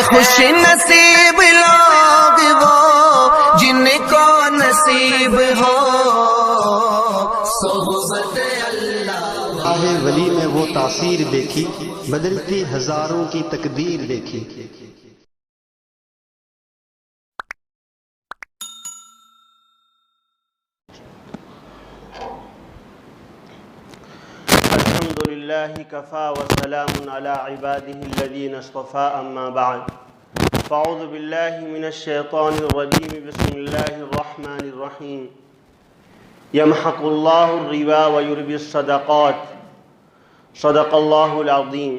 خوش نصیب لوگ وہ جن کو نصیب ہو صحبت اللہ۔ راہ ولی میں وہ تاثیر دیکھی، بدلتی ہزاروں کی تقدیر دیکھی۔ الحمد لله كفى وسلام على عباده الذين اصطفى أما بعد فأعوذ بالله من الشيطان الرجيم بسم الله الرحمن الرحيم يمحق الله الربا ويربي الصدقات صدق الله العظيم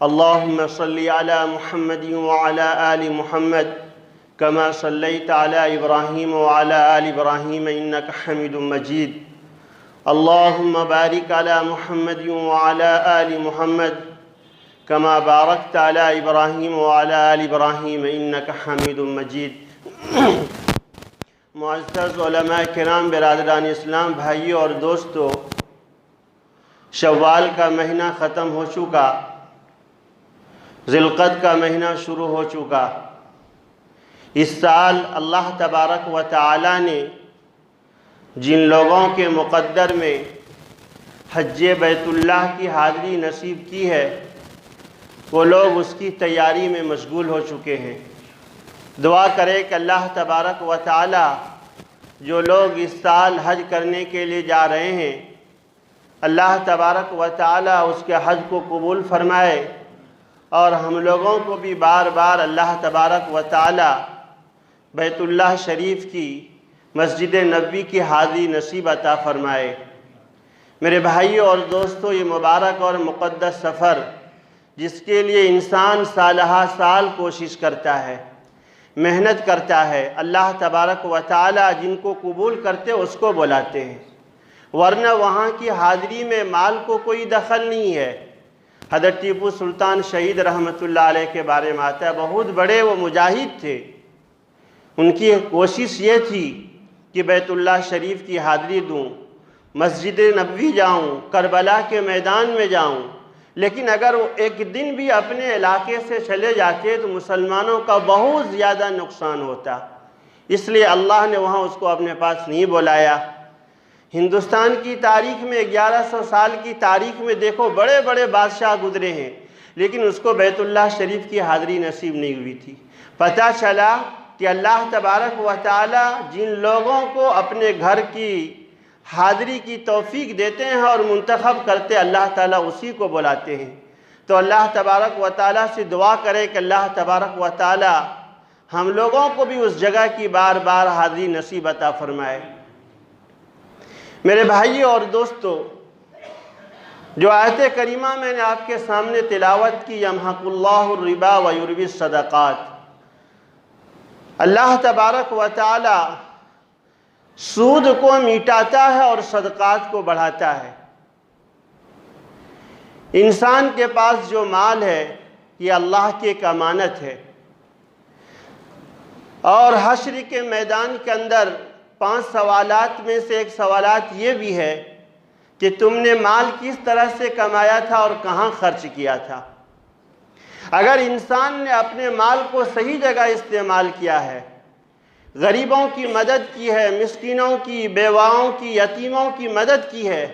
اللهم صل على محمد وعلى آل محمد كما صليت على إبراهيم وعلى آل إبراهيم إنك حميد مجيد اللهم بارك على محمد وعلى آل محمد كما باركت على إبراهيم وعلى آل إبراهيم إنك حميد مجيد۔ معزز علماء کرام، برادران اسلام، بھائیوں اور دوستو، شوال کا مہینہ ختم ہو چکا، ذی القعدہ کا مہینہ شروع ہو چکا۔ اس سال اللہ تبارک و تعالی نے جن لوگوں کے مقدر میں حج بیت اللہ کی حاضری نصیب کی ہے، وہ لوگ اس کی تیاری میں مشغول ہو چکے ہیں۔ دعا کرے کہ اللہ تبارک و تعالی جو لوگ اس سال حج کرنے کے لیے جا رہے ہیں، اللہ تبارک و تعالی اس کے حج کو قبول فرمائے، اور ہم لوگوں کو بھی بار بار اللہ تبارک و تعالی بیت اللہ شریف کی مسجد نبوی کی حاضری نصیب عطا فرمائے۔ میرے بھائیوں اور دوستو، یہ مبارک اور مقدس سفر جس کے لیے انسان سالہ سال کوشش کرتا ہے، محنت کرتا ہے، اللہ تبارک و تعالی جن کو قبول کرتے اس کو بلاتے ہیں، ورنہ وہاں کی حاضری میں مال کو کوئی دخل نہیں ہے۔ حضرت ٹیپو سلطان شہید رحمۃ اللہ علیہ کے بارے میں آتا ہے، بہت بڑے وہ مجاہد تھے۔ ان کی کوشش یہ تھی کہ بیت اللہ شریف کی حاضری دوں، مسجد نبوی جاؤں، کربلا کے میدان میں جاؤں، لیکن اگر وہ ایک دن بھی اپنے علاقے سے چلے جاتے تو مسلمانوں کا بہت زیادہ نقصان ہوتا، اس لیے اللہ نے وہاں اس کو اپنے پاس نہیں بلایا۔ ہندوستان کی تاریخ میں 1100 سال کی تاریخ میں دیکھو بڑے بڑے بادشاہ گزرے ہیں، لیکن اس کو بیت اللہ شریف کی حاضری نصیب نہیں ہوئی تھی۔ پتہ چلا کہ اللہ تبارک و تعالی جن لوگوں کو اپنے گھر کی حاضری کی توفیق دیتے ہیں اور منتخب کرتے، اللہ تعالیٰ اسی کو بلاتے ہیں۔ تو اللہ تبارک و تعالیٰ سے دعا کرے کہ اللہ تبارک و تعالیٰ ہم لوگوں کو بھی اس جگہ کی بار بار حاضری نصیب عطا فرمائے۔ میرے بھائیوں اور دوستو، جو آیت کریمہ میں نے آپ کے سامنے تلاوت کی، یمحق اللہ الربا ویربی الصدقات، اللہ تبارک و تعالی سود کو مٹاتا ہے اور صدقات کو بڑھاتا ہے۔ انسان کے پاس جو مال ہے یہ اللہ کی ایک امانت ہے، اور حشر کے میدان کے اندر 5 سوالات میں سے ایک سوالات یہ بھی ہے کہ تم نے مال کس طرح سے کمایا تھا اور کہاں خرچ کیا تھا۔ اگر انسان نے اپنے مال کو صحیح جگہ استعمال کیا ہے، غریبوں کی مدد کی ہے، مسکینوں کی، بیواؤں کی، یتیموں کی مدد کی ہے،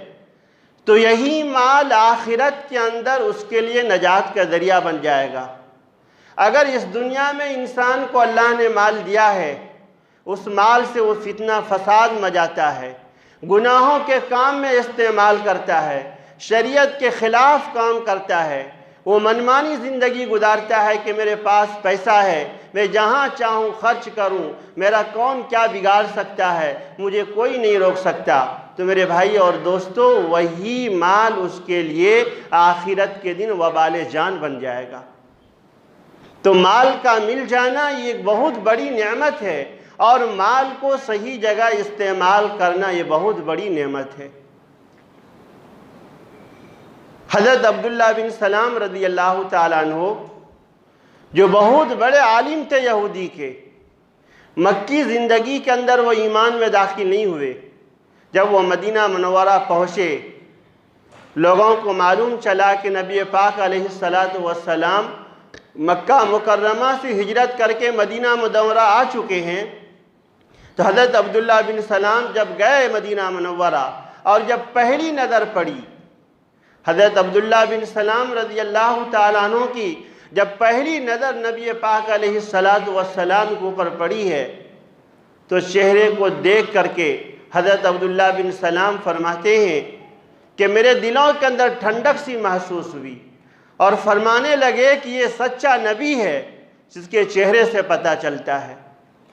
تو یہی مال آخرت کے اندر اس کے لیے نجات کا ذریعہ بن جائے گا۔ اگر اس دنیا میں انسان کو اللہ نے مال دیا ہے، اس مال سے وہ فتنہ فساد مچاتا ہے، گناہوں کے کام میں استعمال کرتا ہے، شریعت کے خلاف کام کرتا ہے، وہ منمانی زندگی گزارتا ہے کہ میرے پاس پیسہ ہے، میں جہاں چاہوں خرچ کروں، میرا کون کیا بگاڑ سکتا ہے، مجھے کوئی نہیں روک سکتا۔ تو میرے بھائی اور دوستو، وہی مال اس کے لیے آخرت کے دن وبال جان بن جائے گا۔ تو مال کا مل جانا یہ ایک بہت بڑی نعمت ہے، اور مال کو صحیح جگہ استعمال کرنا یہ بہت بڑی نعمت ہے۔ حضرت عبداللہ بن سلام رضی اللہ تعالیٰ عنہ، جو بہت بڑے عالم تھے یہودی کے، مکی زندگی کے اندر وہ ایمان میں داخل نہیں ہوئے۔ جب وہ مدینہ منورہ پہنچے، لوگوں کو معلوم چلا کہ نبی پاک علیہ الصلوۃ والسلام مکہ مکرمہ سے ہجرت کر کے مدینہ منورہ آ چکے ہیں، تو حضرت عبداللہ بن سلام جب گئے مدینہ منورہ اور جب پہلی نظر پڑی حضرت عبداللہ بن سلام رضی اللہ تعالیٰ عنہ کی، جب پہلی نظر نبی پاک علیہ السلام کے اوپر پڑی ہے تو چہرے کو دیکھ کر کے حضرت عبداللہ بن سلام فرماتے ہیں کہ میرے دلوں کے اندر ٹھنڈک سی محسوس ہوئی اور فرمانے لگے کہ یہ سچا نبی ہے جس کے چہرے سے پتہ چلتا ہے۔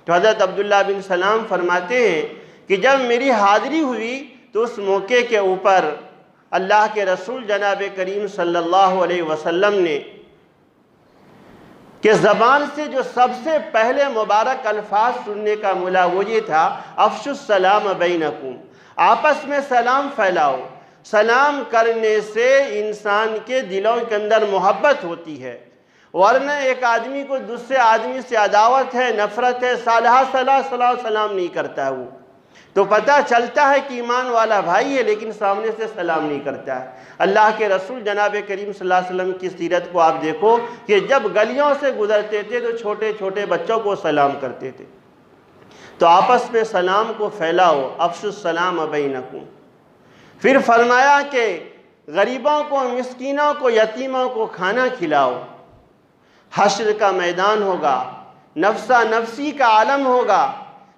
تو حضرت عبداللہ بن سلام فرماتے ہیں کہ جب میری حاضری ہوئی تو اس موقع کے اوپر اللہ کے رسول جناب کریم صلی اللہ علیہ وسلم نے کہ زبان سے جو سب سے پہلے مبارک الفاظ سننے کا ملا وہ یہ تھا، افشوا السلام بینکم، آپس میں سلام پھیلاؤ۔ سلام کرنے سے انسان کے دلوں کے اندر محبت ہوتی ہے، ورنہ ایک آدمی کو دوسرے آدمی سے عداوت ہے، نفرت ہے، سلام نہیں کرتا ہے، وہ تو پتہ چلتا ہے کہ ایمان والا بھائی ہے لیکن سامنے سے سلام نہیں کرتا ہے۔ اللہ کے رسول جناب کریم صلی اللہ علیہ وسلم کی سیرت کو آپ دیکھو کہ جب گلیوں سے گزرتے تھے تو چھوٹے چھوٹے بچوں کو سلام کرتے تھے۔ تو آپس میں سلام کو پھیلاؤ، افشوا السلام بینکم۔ پھر فرمایا کہ غریبوں کو، مسکینوں کو، یتیموں کو کھانا کھلاؤ۔ حشر کا میدان ہوگا، نفسا نفسی کا عالم ہوگا،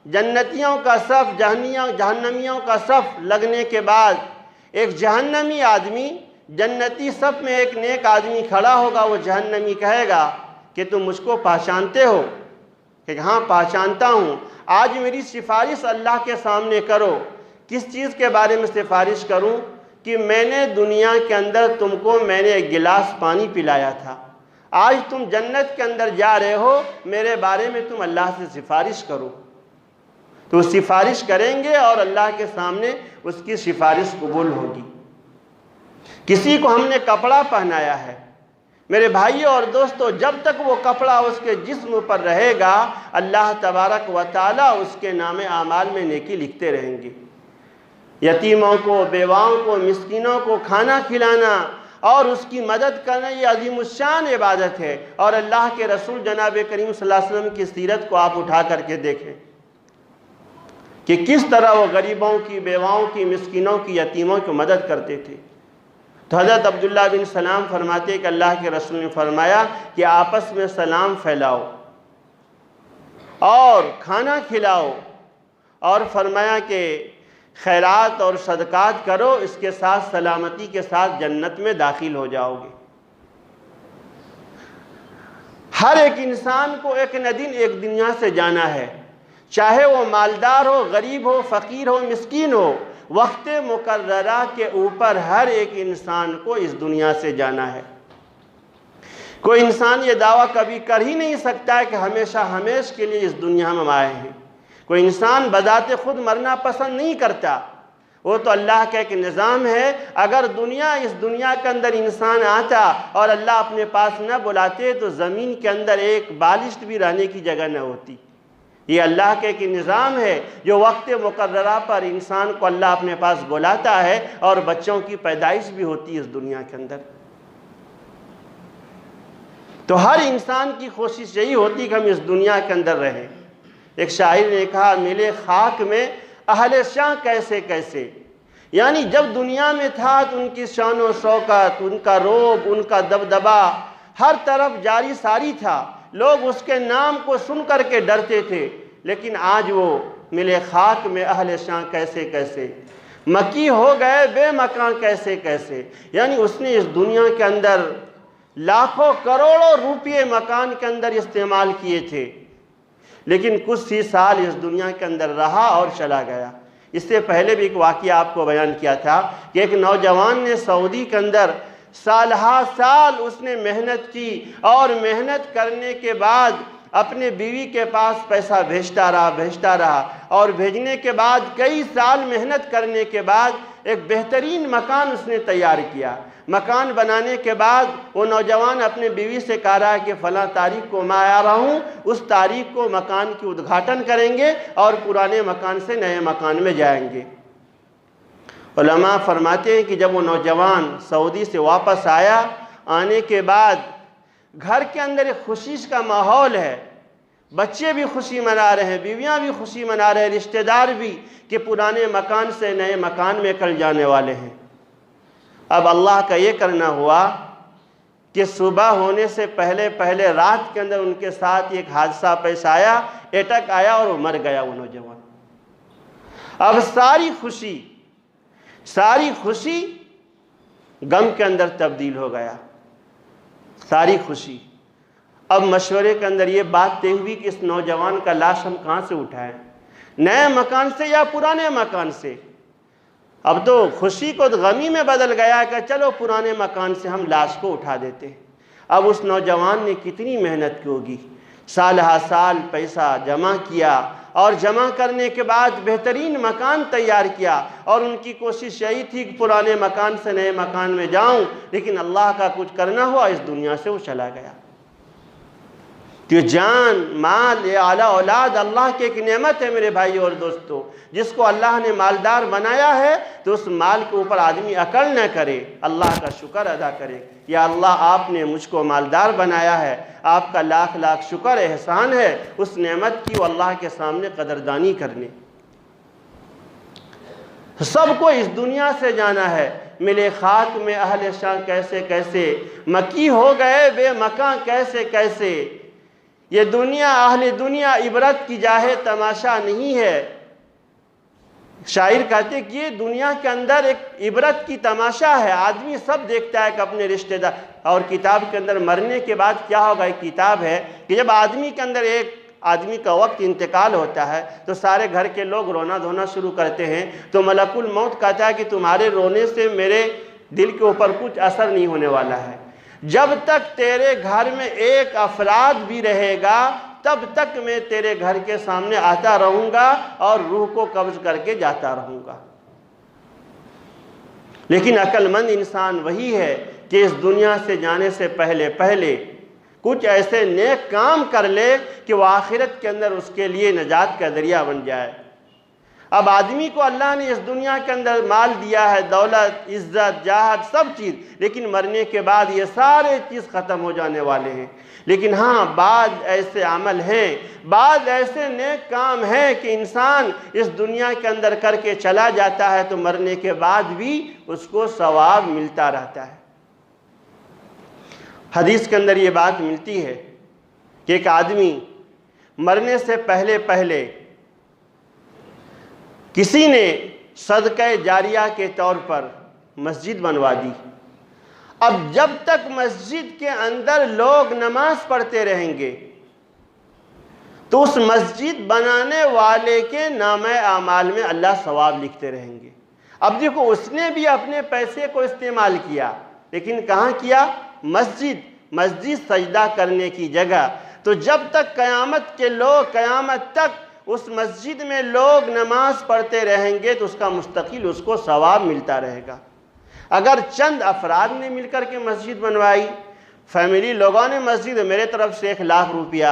جنتیوں کا صف، جہنمیوں کا صف لگنے کے بعد ایک جہنمی آدمی جنتی صف میں ایک نیک آدمی کھڑا ہوگا، وہ جہنمی کہے گا کہ تم مجھ کو پہچانتے ہو؟ کہ ہاں پہچانتا ہوں، آج میری سفارش اللہ کے سامنے کرو۔ کس چیز کے بارے میں سفارش کروں؟ کہ میں نے دنیا کے اندر تم کو میں نے ایک گلاس پانی پلایا تھا، آج تم جنت کے اندر جا رہے ہو، میرے بارے میں تم اللہ سے سفارش کرو۔ تو سفارش کریں گے اور اللہ کے سامنے اس کی سفارش قبول ہوگی۔ کسی کو ہم نے کپڑا پہنایا ہے، میرے بھائیوں اور دوستو، جب تک وہ کپڑا اس کے جسم پر رہے گا اللہ تبارک و تعالیٰ اس کے نام اعمال میں نیکی لکھتے رہیں گے۔ یتیموں کو، بیواؤں کو، مسکینوں کو کھانا کھلانا اور اس کی مدد کرنا یہ عظیم الشان عبادت ہے۔ اور اللہ کے رسول جناب کریم صلی اللہ علیہ وسلم کی سیرت کو آپ اٹھا کر کے دیکھیں کہ کس طرح وہ غریبوں کی، بیواؤں کی، مسکینوں کی، یتیموں کی مدد کرتے تھے۔ تو حضرت عبداللہ بن سلام فرماتے کہ اللہ کے رسول نے فرمایا کہ آپس میں سلام پھیلاؤ اور کھانا کھلاؤ، اور فرمایا کہ خیرات اور صدقات کرو، اس کے ساتھ سلامتی کے ساتھ جنت میں داخل ہو جاؤ گے۔ ہر ایک انسان کو ایک نہ دن ایک دنیا سے جانا ہے، چاہے وہ مالدار ہو، غریب ہو، فقیر ہو، مسکین ہو، وقت مقررہ کے اوپر ہر ایک انسان کو اس دنیا سے جانا ہے۔ کوئی انسان یہ دعویٰ کبھی کر ہی نہیں سکتا ہے کہ ہمیشہ ہمیشہ کے لیے اس دنیا میں ہم آئے ہیں۔ کوئی انسان بذات خود مرنا پسند نہیں کرتا، وہ تو اللہ کا ایک نظام ہے۔ اگر اس دنیا کے اندر انسان آتا اور اللہ اپنے پاس نہ بلاتے تو زمین کے اندر ایک بالشت بھی رہنے کی جگہ نہ ہوتی۔ یہ اللہ کا ایک نظام ہے جو وقت مقررہ پر انسان کو اللہ اپنے پاس بلاتا ہے اور بچوں کی پیدائش بھی ہوتی ہے اس دنیا کے اندر۔ تو ہر انسان کی کوشش یہی ہوتی کہ ہم اس دنیا کے اندر رہیں۔ ایک شاعر نے کہا، ملے خاک میں اہل شاہ کیسے کیسے، یعنی جب دنیا میں تھا تو ان کی شان و شوکت، ان کا روب، ان کا دبدبا ہر طرف جاری ساری تھا، لوگ اس کے نام کو سن کر کے ڈرتے تھے، لیکن آج وہ ملے خاک میں اہل شاہ کیسے کیسے، مکی ہو گئے بے مکان کیسے کیسے۔ یعنی اس نے اس دنیا کے اندر لاکھوں کروڑوں روپے مکان کے اندر استعمال کیے تھے، لیکن کچھ ہی سال اس دنیا کے اندر رہا اور چلا گیا۔ اس سے پہلے بھی ایک واقعہ آپ کو بیان کیا تھا کہ ایک نوجوان نے سعودی کے اندر سال ہا سال اس نے محنت کی، اور محنت کرنے کے بعد اپنے بیوی کے پاس پیسہ بھیجتا رہا، اور بھیجنے کے بعد کئی سال محنت کرنے کے بعد ایک بہترین مکان اس نے تیار کیا۔ مکان بنانے کے بعد وہ نوجوان اپنے بیوی سے کہہ رہا ہے کہ فلاں تاریخ کو میں آ رہا ہوں، اس تاریخ کو مکان کی ادگھاٹن کریں گے اور پرانے مکان سے نئے مکان میں جائیں گے۔ علماء فرماتے ہیں کہ جب وہ نوجوان سعودی سے واپس آیا، آنے کے بعد گھر کے اندر ایک خوشی کا ماحول ہے، بچے بھی خوشی منا رہے ہیں، بیویاں بھی خوشی منا رہے ہیں، رشتہ دار بھی کہ پرانے مکان سے نئے مکان میں کل جانے والے ہیں۔ اب اللہ کا یہ کرنا ہوا کہ صبح ہونے سے پہلے رات کے اندر ان کے ساتھ ایک حادثہ پیش آیا، اٹیک آیا اور وہ مر گیا وہ نوجوان۔ اب ساری خوشی غم کے اندر تبدیل ہو گیا، ساری خوشی۔ اب مشورے کے اندر یہ بات طے ہوئی کہ اس نوجوان کا لاش ہم کہاں سے اٹھائیں، نئے مکان سے یا پرانے مکان سے؟ اب تو خوشی کو غمی میں بدل گیا کہ چلو پرانے مکان سے ہم لاش کو اٹھا دیتے۔ اب اس نوجوان نے کتنی محنت کی ہوگی، سال ہا سال پیسہ جمع کیا، اور جمع کرنے کے بعد بہترین مکان تیار کیا، اور ان کی کوشش یہی تھی کہ پرانے مکان سے نئے مکان میں جاؤں، لیکن اللہ کا کچھ کرنا ہوا، اس دنیا سے وہ چلا گیا۔ کہ جان، مال، یہ اعلیٰ اولاد اللہ کی ایک نعمت ہے میرے بھائی اور دوستو۔ جس کو اللہ نے مالدار بنایا ہے تو اس مال کے اوپر آدمی عقل نہ کرے، اللہ کا شکر ادا کرے۔ یا اللہ آپ نے مجھ کو مالدار بنایا ہے، آپ کا لاکھ لاکھ شکر احسان ہے، اس نعمت کی وہ اللہ کے سامنے قدردانی کرنے۔ سب کو اس دنیا سے جانا ہے، ملے خاک میں اہل شاہ کیسے کیسے، مکی ہو گئے بے مکاں کیسے کیسے۔ یہ دنیا اہل دنیا عبرت کی جاہ تماشا نہیں ہے۔ شاعر کہتے ہیں کہ یہ دنیا کے اندر ایک عبرت کی تماشا ہے، آدمی سب دیکھتا ہے کہ اپنے رشتہ دار، اور کتاب کے اندر مرنے کے بعد کیا ہوگا۔ ایک کتاب ہے کہ جب آدمی کے اندر ایک آدمی کا وقت انتقال ہوتا ہے تو سارے گھر کے لوگ رونا دھونا شروع کرتے ہیں، تو ملک الموت کہتا ہے کہ تمہارے رونے سے میرے دل کے اوپر کچھ اثر نہیں ہونے والا ہے، جب تک تیرے گھر میں ایک افراد بھی رہے گا تب تک میں تیرے گھر کے سامنے آتا رہوں گا اور روح کو قبض کر کے جاتا رہوں گا۔ لیکن عقل مند انسان وہی ہے کہ اس دنیا سے جانے سے پہلے کچھ ایسے نیک کام کر لے کہ وہ آخرت کے اندر اس کے لیے نجات کا ذریعہ بن جائے۔ اب آدمی کو اللہ نے اس دنیا کے اندر مال دیا ہے، دولت، عزت، جاہت، سب چیز، لیکن مرنے کے بعد یہ سارے چیز ختم ہو جانے والے ہیں۔ لیکن ہاں بعض ایسے عمل ہیں، بعض ایسے نیک کام ہیں کہ انسان اس دنیا کے اندر کر کے چلا جاتا ہے تو مرنے کے بعد بھی اس کو ثواب ملتا رہتا ہے۔ حدیث کے اندر یہ بات ملتی ہے کہ ایک آدمی مرنے سے پہلے کسی نے صدقہ جاریہ کے طور پر مسجد بنوا دی۔ اب جب تک مسجد کے اندر لوگ نماز پڑھتے رہیں گے تو اس مسجد بنانے والے کے نامہ اعمال میں اللہ ثواب لکھتے رہیں گے۔ اب دیکھو اس نے بھی اپنے پیسے کو استعمال کیا، لیکن کہاں کیا؟ مسجد سجدہ کرنے کی جگہ۔ تو جب تک قیامت تک اس مسجد میں لوگ نماز پڑھتے رہیں گے تو اس کا مستقل اس کو ثواب ملتا رہے گا۔ اگر چند افراد نے مل کر کے مسجد بنوائی، فیملی لوگوں نے مسجد، میرے طرف سے 1 لاکھ روپیہ،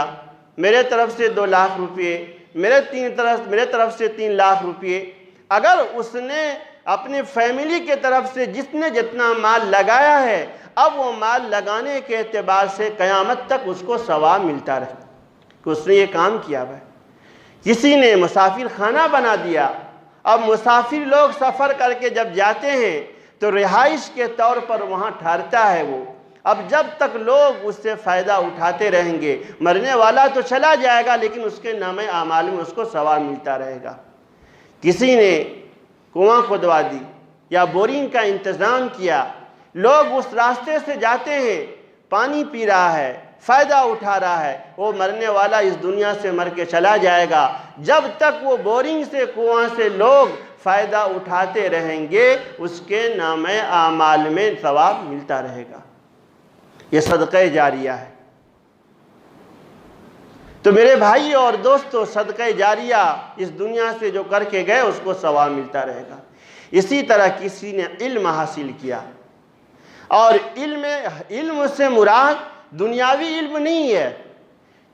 میرے طرف سے 2 لاکھ روپے، میرے طرف سے 3 لاکھ روپے، اگر اس نے اپنے فیملی کے طرف سے جس نے جتنا مال لگایا ہے، اب وہ مال لگانے کے اعتبار سے قیامت تک اس کو ثواب ملتا رہے کہ اس نے یہ کام کیا ہے۔ کسی نے مسافر خانہ بنا دیا، اب مسافر لوگ سفر کر کے جب جاتے ہیں تو رہائش کے طور پر وہاں ٹھہرتا ہے وہ۔ اب جب تک لوگ اس سے فائدہ اٹھاتے رہیں گے، مرنے والا تو چلا جائے گا لیکن اس کے نامہ اعمال میں اس کو ثواب ملتا رہے گا۔ کسی نے کنواں کھودوا دی یا بورنگ کا انتظام کیا، لوگ اس راستے سے جاتے ہیں، پانی پی رہا ہے، فائدہ اٹھا رہا ہے، وہ مرنے والا اس دنیا سے مر کے چلا جائے گا۔ جب تک وہ بورنگ سے، کنواں سے لوگ فائدہ اٹھاتے رہیں گے، اس کے نامہ اعمال میں ثواب ملتا رہے گا۔ یہ صدقہ جاریہ ہے۔ تو میرے بھائی اور دوستو، صدقہ جاریہ اس دنیا سے جو کر کے گئے اس کو ثواب ملتا رہے گا۔ اسی طرح کسی نے علم حاصل کیا، اور علم سے مراد دنیاوی علم نہیں ہے،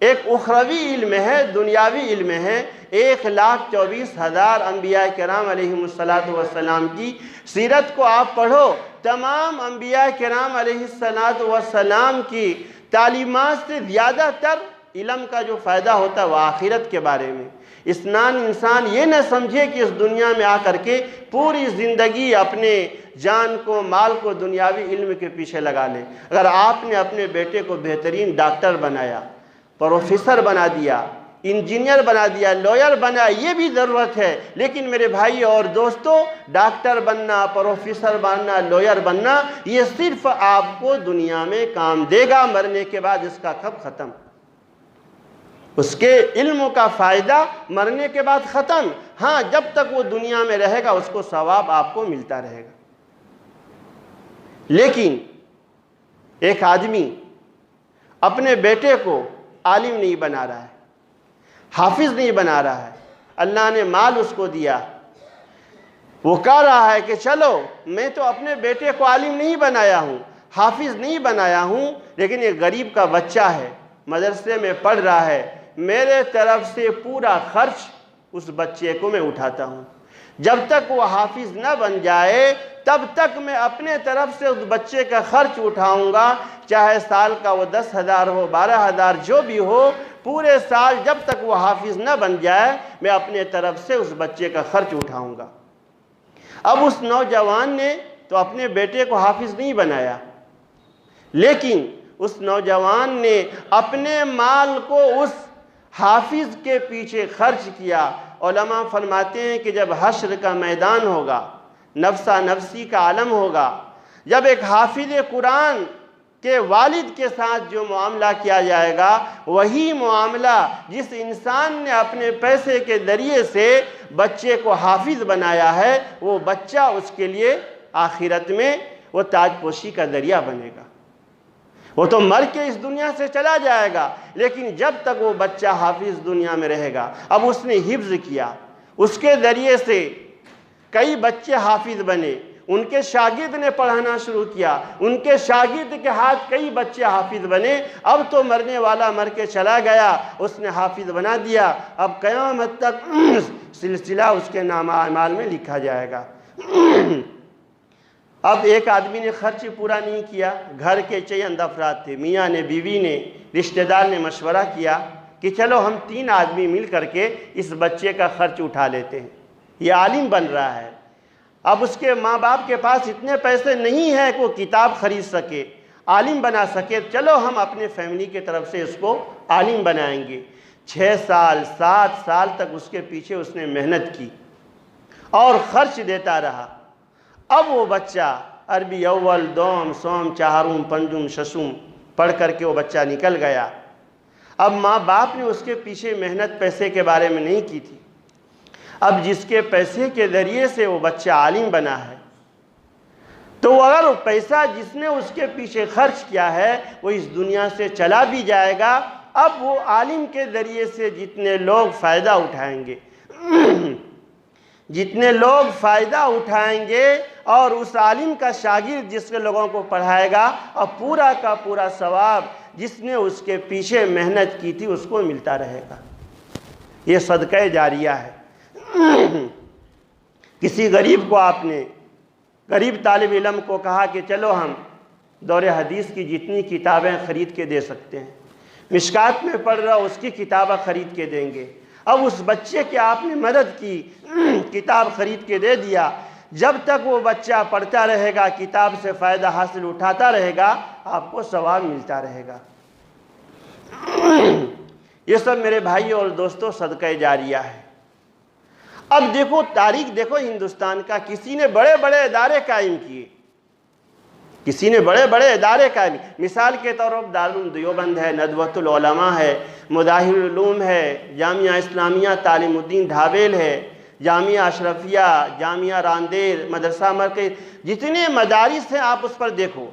ایک اخروی علم ہے، دنیاوی علم ہے۔ 1,24,000 انبیاء کرام علیہم السلام کی سیرت کو آپ پڑھو، تمام انبیاء کرام علیہ السلام کی تعلیمات سے زیادہ تر علم کا جو فائدہ ہوتا ہے وہ آخرت کے بارے میں۔ اسنان انسان یہ نہ سمجھے کہ اس دنیا میں آ کر کے پوری زندگی اپنے جان کو مال کو دنیاوی علم کے پیچھے لگا لے۔ اگر آپ نے اپنے بیٹے کو بہترین ڈاکٹر بنایا، پروفیسر بنا دیا، انجینئر بنا دیا، لائر بنا، یہ بھی ضرورت ہے، لیکن میرے بھائی اور دوستو، ڈاکٹر بننا، پروفیسر بننا، لائر بننا، یہ صرف آپ کو دنیا میں کام دے گا، مرنے کے بعد اس کا کب ختم؟ اس کے علم کا فائدہ مرنے کے بعد ختم۔ ہاں، جب تک وہ دنیا میں رہے گا اس کو ثواب آپ کو ملتا رہے گا۔ لیکن ایک آدمی اپنے بیٹے کو عالم نہیں بنا رہا ہے، حافظ نہیں بنا رہا ہے، اللہ نے مال اس کو دیا، وہ کہہ رہا ہے کہ چلو میں تو اپنے بیٹے کو عالم نہیں بنایا ہوں، حافظ نہیں بنایا ہوں، لیکن ایک غریب کا بچہ ہے، مدرسے میں پڑھ رہا ہے، میرے طرف سے پورا خرچ اس بچے کو میں اٹھاتا ہوں، جب تک وہ حافظ نہ بن جائے تب تک میں اپنے طرف سے اس بچے کا خرچ اٹھاؤں گا، چاہے سال کا وہ 10,000 ہو، 12,000 جو بھی ہو، پورے سال جب تک وہ حافظ نہ بن جائے میں اپنے طرف سے اس بچے کا خرچ اٹھاؤں گا۔ اب اس نوجوان نے تو اپنے بیٹے کو حافظ نہیں بنایا، لیکن اس نوجوان نے اپنے مال کو اس حافظ کے پیچھے خرچ کیا۔ علماء فرماتے ہیں کہ جب حشر کا میدان ہوگا، نفسا نفسی کا عالم ہوگا، جب ایک حافظ قرآن کے والد کے ساتھ جو معاملہ کیا جائے گا، وہی معاملہ جس انسان نے اپنے پیسے کے ذریعے سے بچے کو حافظ بنایا ہے، وہ بچہ اس کے لیے آخرت میں وہ تاج پوشی کا ذریعہ بنے گا۔ وہ تو مر کے اس دنیا سے چلا جائے گا، لیکن جب تک وہ بچہ حافظ دنیا میں رہے گا۔ اب اس نے حفظ کیا، اس کے ذریعے سے کئی بچے حافظ بنے، ان کے شاگرد نے پڑھانا شروع کیا، ان کے شاگرد کے ہاتھ کئی بچے حافظ بنے۔ اب تو مرنے والا مر کے چلا گیا، اس نے حافظ بنا دیا، اب قیامت تک سلسلہ اس کے نام اعمال میں لکھا جائے گا۔ اب ایک آدمی نے خرچ پورا نہیں کیا، گھر کے چند افراد تھے، میاں نے، بیوی نے، رشتہ دار نے مشورہ کیا کہ چلو ہم 3 آدمی مل کر کے اس بچے کا خرچ اٹھا لیتے ہیں، یہ عالم بن رہا ہے۔ اب اس کے ماں باپ کے پاس اتنے پیسے نہیں ہیں کہ وہ کتاب خرید سکے، عالم بنا سکے، چلو ہم اپنے فیملی کے طرف سے اس کو عالم بنائیں گے۔ 6 سال 7 سال تک اس کے پیچھے اس نے محنت کی اور خرچ دیتا رہا۔ اب وہ بچہ عربی اول، دوم، سوم، چہارم، پنجم، ششم پڑھ کر کے وہ بچہ نکل گیا۔ اب ماں باپ نے اس کے پیچھے محنت پیسے کے بارے میں نہیں کی تھی۔ اب جس کے پیسے کے ذریعے سے وہ بچہ عالم بنا ہے، تو اگر وہ پیسہ جس نے اس کے پیچھے خرچ کیا ہے وہ اس دنیا سے چلا بھی جائے گا، اب وہ عالم کے ذریعے سے جتنے لوگ فائدہ اٹھائیں گے جتنے لوگ فائدہ اٹھائیں گے اور اس عالم کا شاگرد جس کے لوگوں کو پڑھائے گا، اور پورا کا پورا ثواب جس نے اس کے پیچھے محنت کی تھی اس کو ملتا رہے گا۔ یہ صدقہ جاریہ ہے۔ کسی غریب کو آپ نے، غریب طالب علم کو کہا کہ چلو ہم دور حدیث کی جتنی کتابیں خرید کے دے سکتے ہیں، مشکات میں پڑھ رہا اس کی کتابیں خرید کے دیں گے۔ اب اس بچے کی آپ نے مدد کی، کتاب خرید کے دے دیا، جب تک وہ بچہ پڑھتا رہے گا، کتاب سے فائدہ حاصل اٹھاتا رہے گا، آپ کو ثواب ملتا رہے گا۔ یہ سب میرے بھائی اور دوستوں صدقہ جاریہ ہے۔ اب دیکھو تاریخ دیکھو ہندوستان کا، کسی نے بڑے بڑے ادارے قائم کیے، کسی نے بڑے بڑے ادارے قائم، مثال کے طور پر دارالعلوم دیوبند ہے، ندوۃ العلماء ہے، مظاہر العلوم ہے، جامعہ اسلامیہ تعلیم الدین ڈھاویل ہے، جامعہ اشرفیہ، جامعہ راندیر، مدرسہ مرکز، جتنے مدارس ہیں آپ اس پر دیکھو۔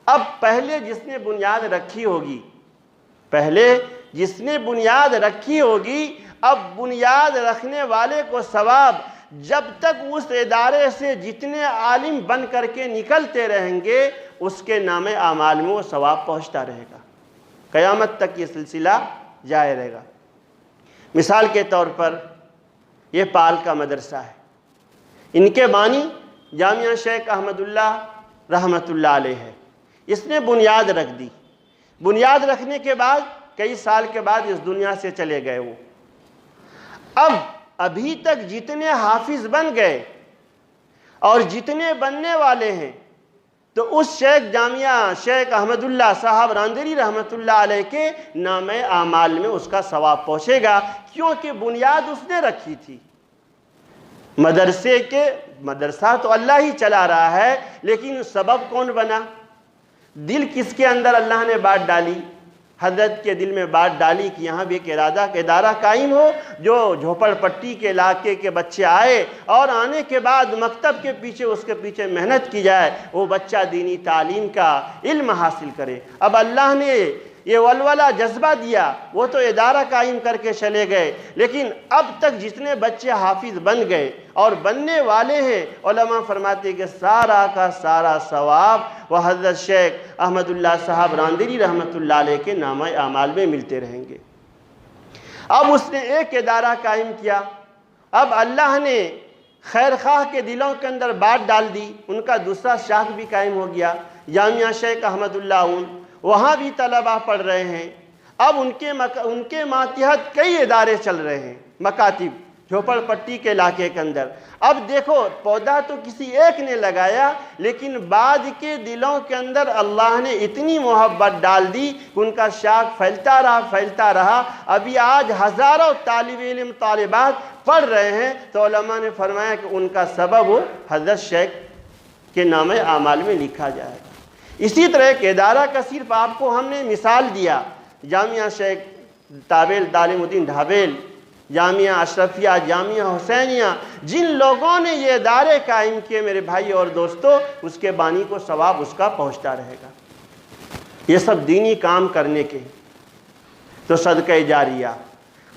اب پہلے جس نے بنیاد رکھی ہوگی، اب بنیاد رکھنے والے کو ثواب، جب تک اس ادارے سے جتنے عالم بن کر کے نکلتے رہیں گے اس کے نام اعمال میں وہ ثواب پہنچتا رہے گا، قیامت تک یہ سلسلہ جاری رہے گا۔ مثال کے طور پر یہ پال کا مدرسہ ہے، ان کے بانی جامعہ شیخ احمد اللہ رحمۃ اللہ علیہ ہے، اس نے بنیاد رکھ دی۔ بنیاد رکھنے کے بعد کئی سال کے بعد اس دنیا سے چلے گئے وہ. اب ابھی تک جتنے حافظ بن گئے اور جتنے بننے والے ہیں تو اس شیخ جامعہ شیخ احمد اللہ صاحب راندری رحمۃ اللہ علیہ کے نام اعمال میں اس کا ثواب پہنچے گا، کیونکہ بنیاد اس نے رکھی تھی. مدرسہ تو اللہ ہی چلا رہا ہے، لیکن سبب کون بنا؟ دل کس کے اندر اللہ نے بات ڈالی؟ حضرت کے دل میں بات ڈالی کہ یہاں بھی ایک ادارہ قائم ہو جو جھوپڑ پٹی کے علاقے کے بچے آئے اور آنے کے بعد مکتب کے پیچھے اس کے پیچھے محنت کی جائے، وہ بچہ دینی تعلیم کا علم حاصل کرے. اب اللہ نے یہ ولولہ جذبہ دیا، وہ تو ادارہ قائم کر کے چلے گئے، لیکن اب تک جتنے بچے حافظ بن گئے اور بننے والے ہیں، علماء فرماتے ہیں کہ سارا کا سارا ثواب وہ حضرت شیخ احمد اللہ صاحب راندری رحمۃ اللہ علیہ کے نامہ اعمال میں ملتے رہیں گے. اب اس نے ایک ادارہ قائم کیا، اب اللہ نے خیر خواہ کے دلوں کے اندر بات ڈال دی، ان کا دوسرا شاخ بھی قائم ہو گیا، جامعہ شیخ احمد اللہ. وہاں بھی طلبہ پڑھ رہے ہیں. اب ان کے ماتحت کئی ادارے چل رہے ہیں، مکاتب جھوپڑ پٹی کے علاقے کے اندر. اب دیکھو پودا تو کسی ایک نے لگایا، لیکن بعد کے دلوں کے اندر اللہ نے اتنی محبت ڈال دی کہ ان کا شاخ پھیلتا رہا. ابھی آج ہزاروں طالب علم طالبات پڑھ رہے ہیں، تو علماء نے فرمایا کہ ان کا سبب حضرت شیخ کے نام اعمال میں لکھا جائے گا. اسی طرح ایک ادارہ کا صرف آپ کو ہم نے مثال دیا، جامعہ شیخ تابل تعلیم الدین ڈھابیل، جامعہ اشرفیہ، جامعہ حسینیہ، جن لوگوں نے یہ ادارے قائم کیے میرے بھائی اور دوستو، اس کے بانی کو ثواب اس کا پہنچتا رہے گا. یہ سب دینی کام کرنے کے تو صدقہ جاریہ.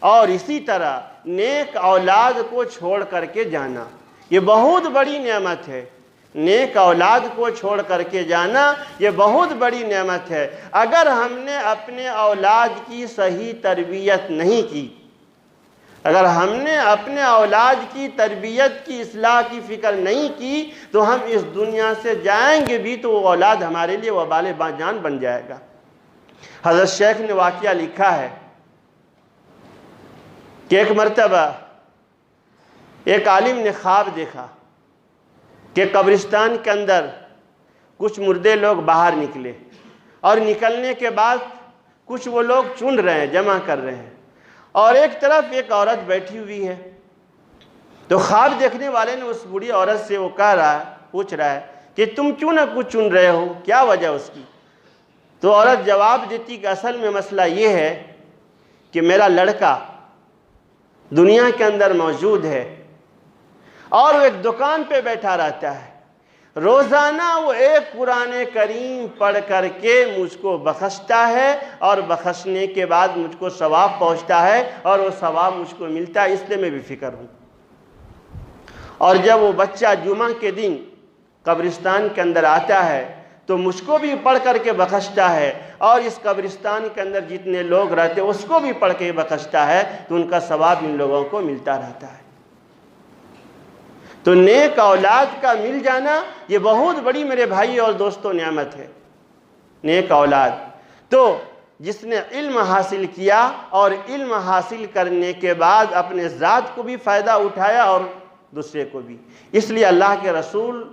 اور اسی طرح نیک اولاد کو چھوڑ کر کے جانا، یہ بہت بڑی نعمت ہے. نیک اولاد کو چھوڑ کر کے جانا یہ بہت بڑی نعمت ہے. اگر ہم نے اپنے اولاد کی صحیح تربیت نہیں کی، اگر ہم نے اپنے اولاد کی تربیت کی اصلاح کی فکر نہیں کی، تو ہم اس دنیا سے جائیں گے بھی تو وہ اولاد ہمارے لیے وبال جان بن جائے گا. حضرت شیخ نے واقعہ لکھا ہے کہ ایک مرتبہ ایک عالم نے خواب دیکھا کہ قبرستان کے اندر کچھ مردے لوگ باہر نکلے، اور نکلنے کے بعد کچھ وہ لوگ چن رہے ہیں، جمع کر رہے ہیں، اور ایک طرف ایک عورت بیٹھی ہوئی ہے. تو خواب دیکھنے والے نے اس بوڑھی عورت سے وہ پوچھ رہا ہے کہ تم کیوں نہ کچھ چن رہے ہو، کیا وجہ اس کی؟ تو عورت جواب دیتی کہ اصل میں مسئلہ یہ ہے کہ میرا لڑکا دنیا کے اندر موجود ہے اور وہ ایک دکان پہ بیٹھا رہتا ہے، روزانہ وہ ایک قرآن کریم پڑھ کر کے مجھ کو بخشتا ہے، اور بخشنے کے بعد مجھ کو ثواب پہنچتا ہے، اور وہ ثواب مجھ کو ملتا ہے، اس لیے میں بھی فکر ہوں. اور جب وہ بچہ جمعہ کے دن قبرستان کے اندر آتا ہے تو مجھ کو بھی پڑھ کر کے بخشتا ہے، اور اس قبرستان کے اندر جتنے لوگ رہتے ہیں اس کو بھی پڑھ کے بخشتا ہے، تو ان کا ثواب ان لوگوں کو ملتا رہتا ہے. تو نیک اولاد کا مل جانا یہ بہت بڑی میرے بھائی اور دوستوں نعمت ہے. نیک اولاد تو جس نے علم حاصل کیا اور علم حاصل کرنے کے بعد اپنے ذات کو بھی فائدہ اٹھایا اور دوسرے کو بھی. اس لیے اللہ کے رسول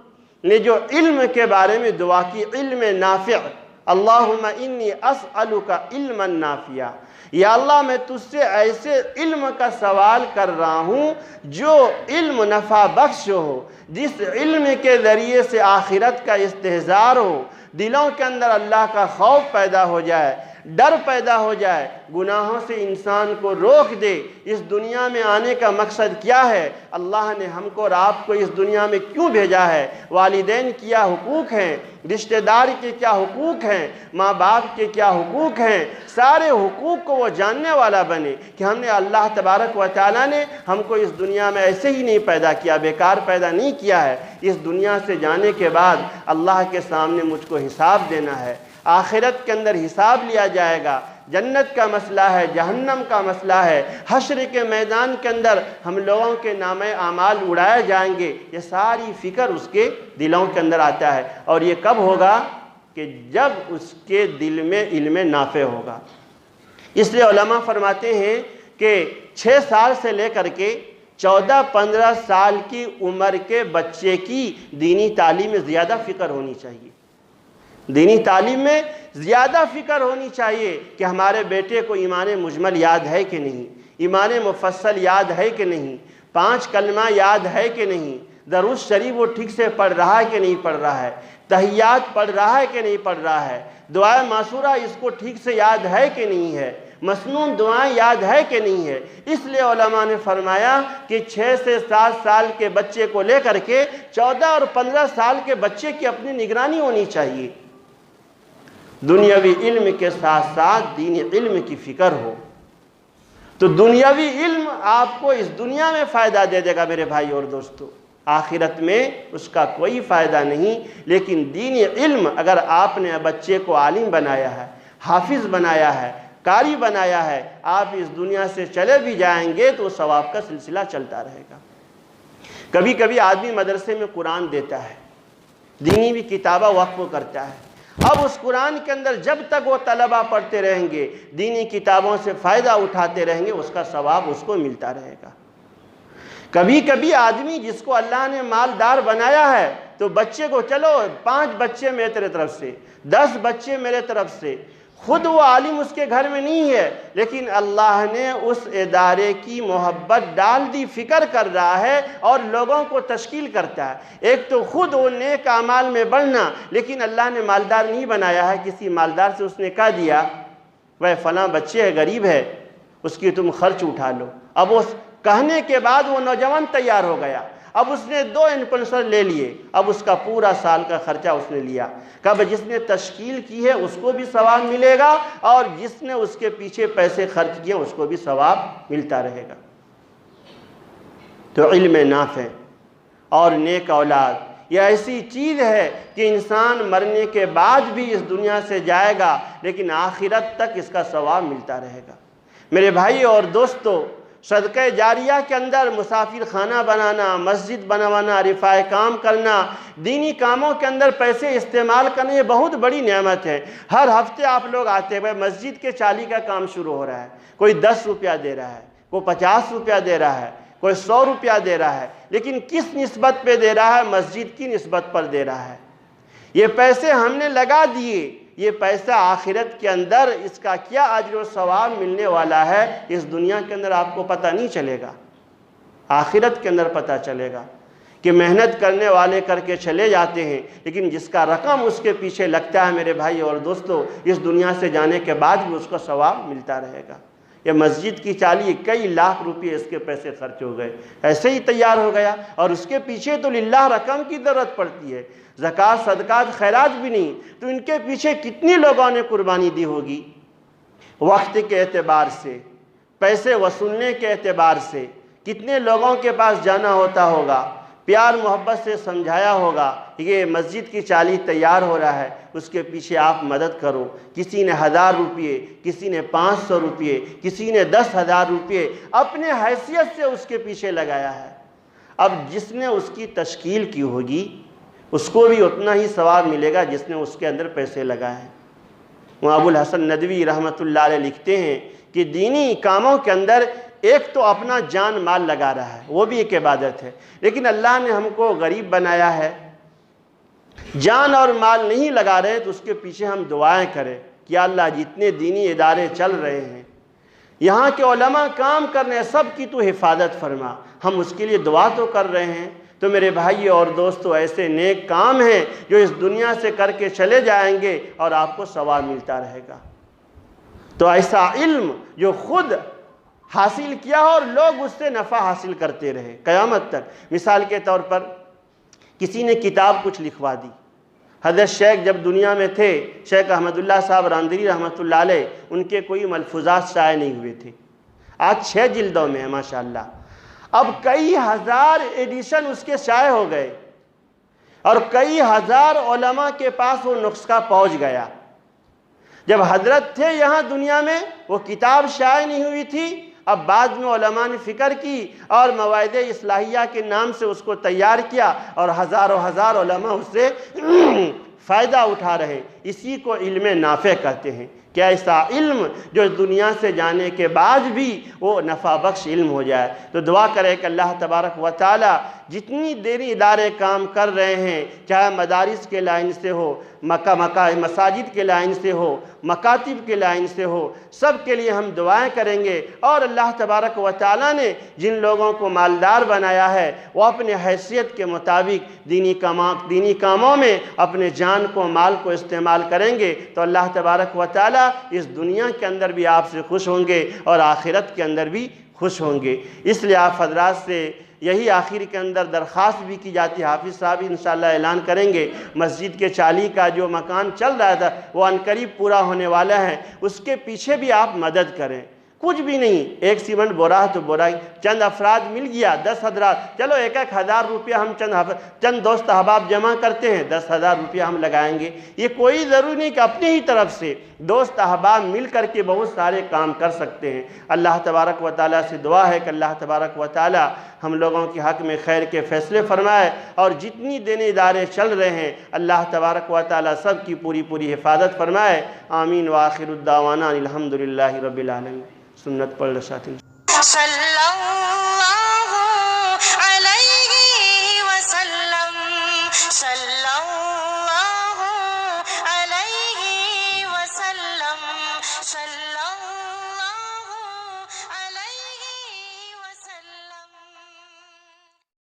نے جو علم کے بارے میں دعا کی، علم نافع، اللہم انی اسألک علما نافعا، یا اللہ میں تجھ سے ایسے علم کا سوال کر رہا ہوں جو علم نفع بخش ہو، جس علم کے ذریعے سے آخرت کا استحضار ہو، دلوں کے اندر اللہ کا خوف پیدا ہو جائے، ڈر پیدا ہو جائے، گناہوں سے انسان کو روک دے. اس دنیا میں آنے کا مقصد کیا ہے؟ اللہ نے ہم کو اور آپ کو اس دنیا میں کیوں بھیجا ہے؟ والدین کیا حقوق ہیں، رشتہ دار کے کیا حقوق ہیں، ماں باپ کے کیا حقوق ہیں، سارے حقوق کو وہ جاننے والا بنے کہ ہم نے اللہ تبارک و تعالیٰ نے ہم کو اس دنیا میں ایسے ہی نہیں پیدا کیا، بیکار پیدا نہیں کیا ہے. اس دنیا سے جانے کے بعد اللہ کے سامنے مجھ کو حساب دینا ہے، آخرت کے اندر حساب لیا جائے گا. جنت کا مسئلہ ہے، جہنم کا مسئلہ ہے، حشر کے میدان کے اندر ہم لوگوں کے نام اعمال اڑائے جائیں گے. یہ ساری فکر اس کے دلوں کے اندر آتا ہے. اور یہ کب ہوگا؟ کہ جب اس کے دل میں علم نافع ہوگا۔ اس لیے علماء فرماتے ہیں کہ 6 سال سے لے کر کے 14-15 سال کی عمر کے بچے کی دینی تعلیم میں زیادہ فکر ہونی چاہیے۔ دینی تعلیم میں زیادہ فکر ہونی چاہیے کہ ہمارے بیٹے کو ایمان مجمل یاد ہے کہ نہیں، ایمان مفصل یاد ہے کہ نہیں، 5 کلمہ یاد ہے کہ نہیں، درود شریف وہ ٹھیک سے پڑھ رہا ہے کہ نہیں پڑھ رہا ہے، تحیات پڑھ رہا ہے کہ نہیں پڑھ رہا ہے، دعائے معصورہ اس کو ٹھیک سے یاد ہے کہ نہیں ہے، مسنون دعائیں یاد ہے کہ نہیں ہے۔ اس لیے علماء نے فرمایا کہ 6 سے 7 سال کے بچے کو لے کر کے 14 اور 15 سال کے بچے کی اپنی نگرانی ہونی چاہیے۔ دنیاوی علم کے ساتھ ساتھ دینی علم کی فکر ہو تو دنیاوی علم آپ کو اس دنیا میں فائدہ دے دے گا میرے بھائی اور دوستو، آخرت میں اس کا کوئی فائدہ نہیں۔ لیکن دینی علم اگر آپ نے بچے کو عالم بنایا ہے، حافظ بنایا ہے، قاری بنایا ہے، آپ اس دنیا سے چلے بھی جائیں گے تو ثواب کا سلسلہ چلتا رہے گا۔ کبھی کبھی آدمی مدرسے میں قرآن دیتا ہے، دینی بھی کتابہ وقف کرتا ہے، اب اس قرآن کے اندر جب تک وہ طلبہ پڑھتے رہیں گے، دینی کتابوں سے فائدہ اٹھاتے رہیں گے، اس کا ثواب اس کو ملتا رہے گا۔ کبھی کبھی آدمی جس کو اللہ نے مالدار بنایا ہے تو بچے کو چلو 5 بچے میرے طرف سے، 10 بچے میرے طرف سے، خود وہ عالم اس کے گھر میں نہیں ہے لیکن اللہ نے اس ادارے کی محبت ڈال دی، فکر کر رہا ہے اور لوگوں کو تشکیل کرتا ہے۔ ایک تو خود وہ نیک اعمال میں بڑھنا، لیکن اللہ نے مالدار نہیں بنایا ہے، کسی مالدار سے اس نے کہہ دیا وہ فلاں بچے ہے، غریب ہے، اس کی تم خرچ اٹھا لو۔ اب اس کہنے کے بعد وہ نوجوان تیار ہو گیا، اب اس نے 2 انفلوئنسر لے لیے، اب اس کا پورا سال کا خرچہ اس نے لیا۔ کب جس نے تشکیل کی ہے اس کو بھی ثواب ملے گا اور جس نے اس کے پیچھے پیسے خرچ کیے اس کو بھی ثواب ملتا رہے گا۔ تو علم نافع اور نیک اولاد یہ ایسی چیز ہے کہ انسان مرنے کے بعد بھی اس دنیا سے جائے گا لیکن آخرت تک اس کا ثواب ملتا رہے گا۔ میرے بھائی اور دوستو، صدقہ جاریہ کے اندر مسافر خانہ بنانا، مسجد بنوانا، رفاع کام کرنا، دینی کاموں کے اندر پیسے استعمال کرنا یہ بہت بڑی نعمت ہے۔ ہر ہفتے آپ لوگ آتے ہیں، مسجد کے چالی کا کام شروع ہو رہا ہے، کوئی 10 روپیہ دے رہا ہے، کوئی 50 روپیہ دے رہا ہے، کوئی 100 روپیہ دے رہا ہے، لیکن کس نسبت پہ دے رہا ہے؟ مسجد کی نسبت پر دے رہا ہے۔ یہ پیسے ہم نے لگا دیے، یہ پیسہ آخرت کے اندر اس کا کیا اجر و ثواب ملنے والا ہے اس دنیا کے اندر آپ کو پتہ نہیں چلے گا، آخرت کے اندر پتہ چلے گا کہ محنت کرنے والے کر کے چلے جاتے ہیں لیکن جس کا رقم اس کے پیچھے لگتا ہے میرے بھائی اور دوستو، اس دنیا سے جانے کے بعد بھی اس کو ثواب ملتا رہے گا۔ یہ مسجد کی چالی کئی لاکھ روپے اس کے پیسے خرچ ہو گئے، ایسے ہی تیار ہو گیا اور اس کے پیچھے تو للہ رقم کی ضرورت پڑتی ہے، زکوٰۃ صدقات خیرات بھی نہیں، تو ان کے پیچھے کتنی لوگوں نے قربانی دی ہوگی، وقت کے اعتبار سے، پیسے وصولنے کے اعتبار سے، کتنے لوگوں کے پاس جانا ہوتا ہوگا، پیار محبت سے سمجھایا ہوگا یہ مسجد کی چالی تیار ہو رہا ہے، اس کے پیچھے آپ مدد کرو۔ کسی نے 1000 روپے، کسی نے 500 روپے، کسی نے 10,000 روپے اپنے حیثیت سے اس کے پیچھے لگایا ہے۔ اب جس نے اس کی تشکیل کی ہوگی اس کو بھی اتنا ہی ثواب ملے گا جس نے اس کے اندر پیسے لگائے ہیں۔ وہاں ابو الحسن ندوی رحمۃ اللہ علیہ لکھتے ہیں کہ دینی کاموں کے اندر ایک تو اپنا جان مال لگا رہا ہے، وہ بھی ایک عبادت ہے، لیکن اللہ نے ہم کو غریب بنایا ہے، جان اور مال نہیں لگا رہے تو اس کے پیچھے ہم دعائیں کریں کہ یا اللہ جتنے دینی ادارے چل رہے ہیں، یہاں کے علماء کام کر رہے ہیں، سب کی تو حفاظت فرما، ہم اس کے لیے دعا تو کر رہے ہیں۔ تو میرے بھائی اور دوستو، ایسے نیک کام ہیں جو اس دنیا سے کر کے چلے جائیں گے اور آپ کو ثواب ملتا رہے گا۔ تو ایسا علم جو خود حاصل کیا اور لوگ اس سے نفع حاصل کرتے رہے قیامت تک۔ مثال کے طور پر کسی نے کتاب کچھ لکھوا دی، حضرت شیخ جب دنیا میں تھے، شیخ احمد اللہ صاحب راندری رحمۃ اللہ علیہ، ان کے کوئی ملفوظات شائع نہیں ہوئے تھے، آج 6 جلدوں میں ہیں ماشاءاللہ، اب کئی ہزار ایڈیشن اس کے شائع ہو گئے اور کئی ہزار علماء کے پاس وہ نسخہ پہنچ گیا۔ جب حضرت تھے یہاں دنیا میں وہ کتاب شائع نہیں ہوئی تھی، اب بعد میں علماء نے فکر کی اور مواعظ اصلاحیہ کے نام سے اس کو تیار کیا اور ہزاروں ہزار علماء اس سے فائدہ اٹھا رہے ہیں، اسی کو علم نافع کہتے ہیں کہ ایسا علم جو دنیا سے جانے کے بعد بھی وہ نفع بخش علم ہو جائے۔ تو دعا کرے کہ اللہ تبارک و تعالی جتنی دینی ادارے کام کر رہے ہیں، چاہے مدارس کے لائن سے ہو، مساجد کے لائن سے ہو، مکاتب کے لائن سے ہو، سب کے لیے ہم دعائیں کریں گے۔ اور اللہ تبارک و تعالی نے جن لوگوں کو مالدار بنایا ہے وہ اپنے حیثیت کے مطابق دینی کاموں میں اپنے جان کو، مال کو استعمال کریں گے تو اللہ تبارک و تعالی اس دنیا کے اندر بھی آپ سے خوش ہوں گے اور آخرت کے اندر بھی خوش ہوں گے۔ اس لیے آپ حضرات سے یہی آخر کے اندر درخواست بھی کی جاتی ہے، حافظ صاحب انشاءاللہ اعلان کریں گے، مسجد کے چالی کا جو مکان چل رہا تھا وہ عنقریب پورا ہونے والا ہے، اس کے پیچھے بھی آپ مدد کریں۔ کچھ بھی نہیں، ایک سیمنٹ بورا تو بورا ہی، چند افراد مل گیا، 10 حضرات، چلو 1,000 روپیہ ہم چند دوست احباب جمع کرتے ہیں، 10,000 روپیہ ہم لگائیں گے۔ یہ کوئی ضروری نہیں کہ اپنے ہی طرف سے، دوست احباب مل کر کے بہت سارے کام کر سکتے ہیں۔ اللہ تبارک و تعالیٰ سے دعا ہے کہ اللہ تبارک و تعالیٰ ہم لوگوں کے حق میں خیر کے فیصلے فرمائے، اور جتنی دینی ادارے چل رہے ہیں اللہ تبارک و تعالیٰ سب کی پوری حفاظت فرمائے۔ آمین وآخر الدعوانا الحمدللہ رب العالمین۔ سنت پڑھ لو ساتھی۔